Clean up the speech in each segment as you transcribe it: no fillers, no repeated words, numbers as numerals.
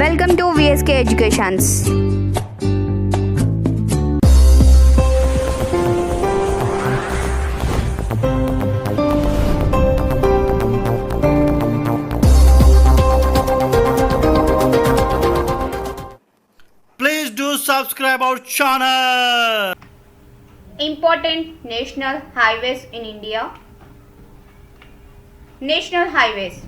Welcome to VSK Educations. Please do subscribe our channel. Important national highways in India. National highways.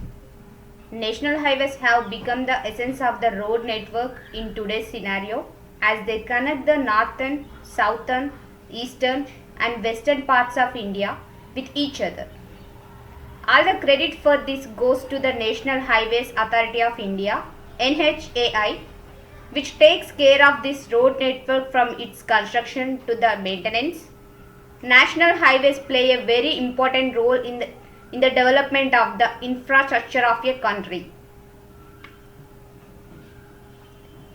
National highways have become the essence of the road network in today's scenario as they connect the northern, southern, eastern and western parts of India with each other. All the credit for this goes to the National Highways Authority of India, NHAI, which takes care of this road network from its construction to the maintenance. National highways play a very important role in the development of the infrastructure of a country.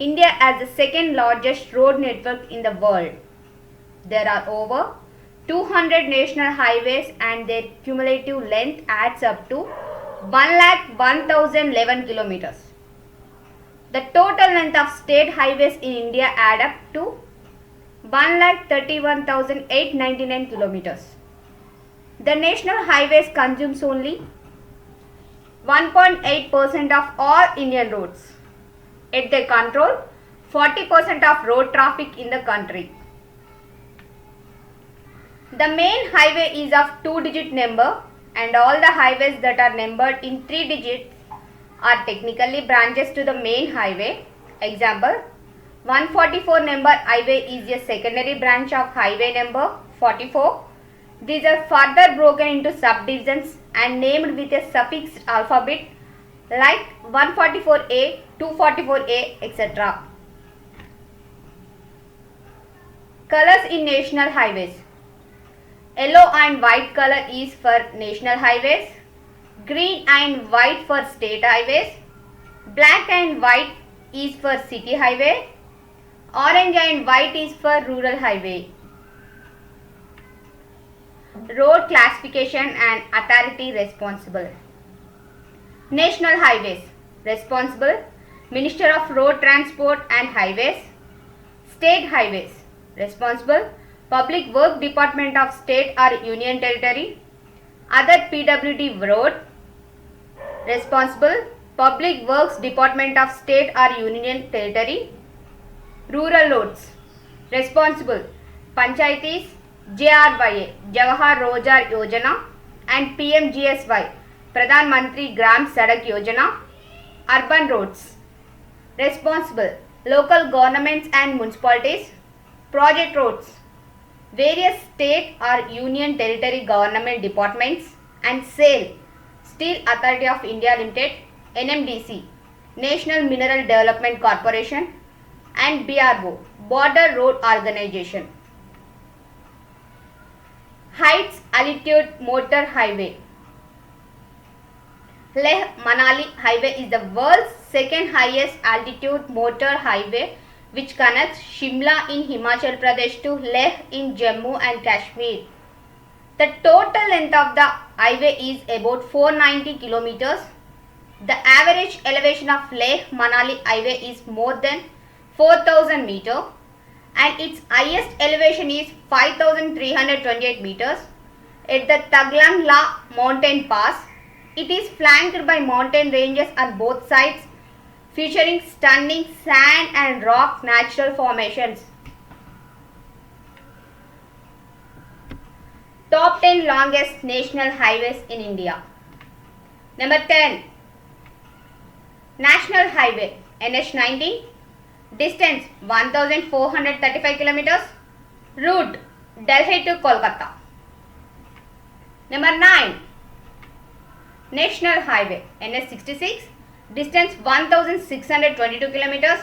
India has the second largest road network in the world. There are over 200 national highways and their cumulative length adds up to 1,01,011 kilometers. The total length of state highways in India add up to 1,31,899 kilometers. The national highways consumes only 1.8% of all Indian roads. Yet they control 40% of road traffic in the country. The main highway is of 2-digit number and all the highways that are numbered in 3 digits are technically branches to the main highway. Example, 144 number highway is a secondary branch of highway number 44. These are further broken into subdivisions and named with a suffixed alphabet like 144A, 244A, etc. Colors in national highways. Yellow and white color is for national highways. Green and white for state highways. Black and white is for city highway. Orange and white is for rural highway. Road classification and authority responsible. National highways responsible Minister of Road Transport and Highways. State highways responsible Public Work Department of State or Union Territory. Other PWD road responsible Public Works Department of State or Union Territory. Rural roads responsible Panchayatis, JRYA Jawahar Rojar Yojana and PMGSY Pradhan Mantri Gram Sadak Yojana. Urban roads responsible local governments and municipalities. Project roads various state or union territory government departments and SAIL Steel Authority of India Limited, NMDC National Mineral Development Corporation and BRO Border Road Organization. Heights Altitude Motor Highway. Leh Manali Highway is the world's second highest altitude motor highway which connects Shimla in Himachal Pradesh to Leh in Jammu and Kashmir. The total length of the highway is about 490 kilometers. The average elevation of Leh Manali Highway is more than 4,000 meters and its highest elevation is 5,328 meters at the Taglang La mountain pass. It is flanked by mountain ranges on both sides featuring stunning sand and rock natural formations. Top 10 longest national highways in India. Number 10. National Highway NH19. Distance 1435 kilometers. Route Delhi to Kolkata. Number 9. National Highway NH66. Distance 1622 kilometers.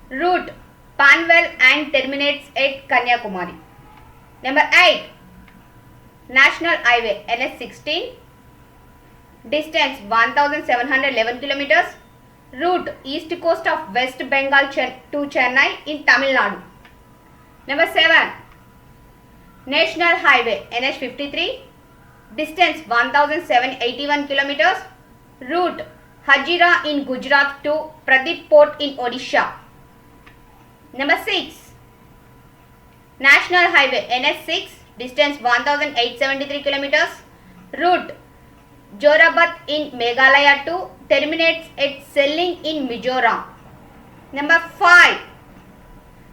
Route Panvel and terminates at Kanyakumari. Number 8. National Highway NH16. Distance 1711 kilometers. Route East Coast of West Bengal to Chennai in Tamil Nadu. Number 7. National Highway NH53. Distance 1781 kilometers. Route Hajira in Gujarat to Pradeep Port in Odisha. Number 6. National Highway NS6, distance 1873 kilometers, route Jorabat in Meghalaya to terminates at Selling in Mizoram. Number 5.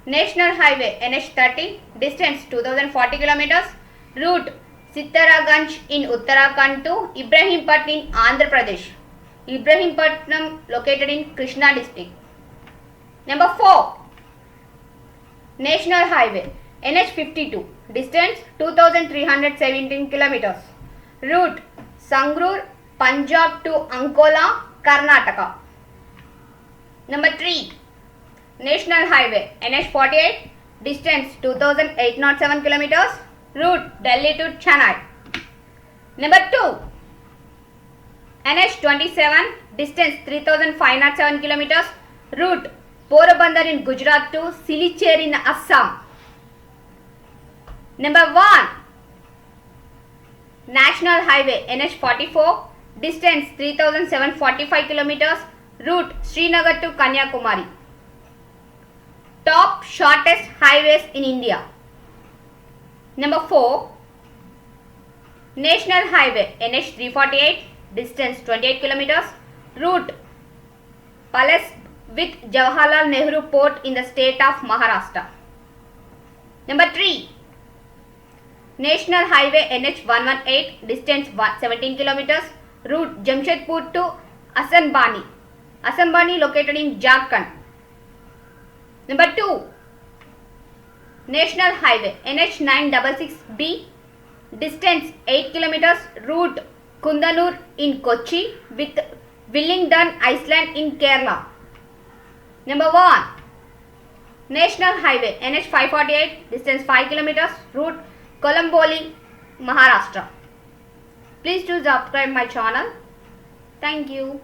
National Highway NH30, distance 2040 kilometers, route Sitaraganj in Uttarakhand to Ibrahimpatnam in Andhra Pradesh. Ibrahimpatnam located in Krishna district. Number 4. National Highway NH52, distance 2317 kilometers, route Sangrur, Punjab to Ankola, Karnataka. Number 3. National Highway NH48, distance 2807 kilometers, route Delhi to Chennai. Number 2. NH27, distance 3507 kilometers, route Porabandar in Gujarat to Silchar in Assam. Number 1. National Highway NH44, distance 3745 kilometers, route Srinagar to Kanyakumari. Top shortest highways in India. Number 4. National Highway NH348, distance 28 kilometers, route Palace with Jawaharlal Nehru Port in the state of Maharashtra. Number 3. National Highway NH118, distance 17 kilometers, route Jamshedpur to Asanbani. Asanbani located in Jharkhand. Number 2. National Highway NH966B, distance 8 kilometers, route Kundanur in Kochi with Willingdon Island in Kerala. Number 1. National Highway NH548, distance 5 kilometers, route Kolamboli, Maharashtra. Please do subscribe my channel. Thank you.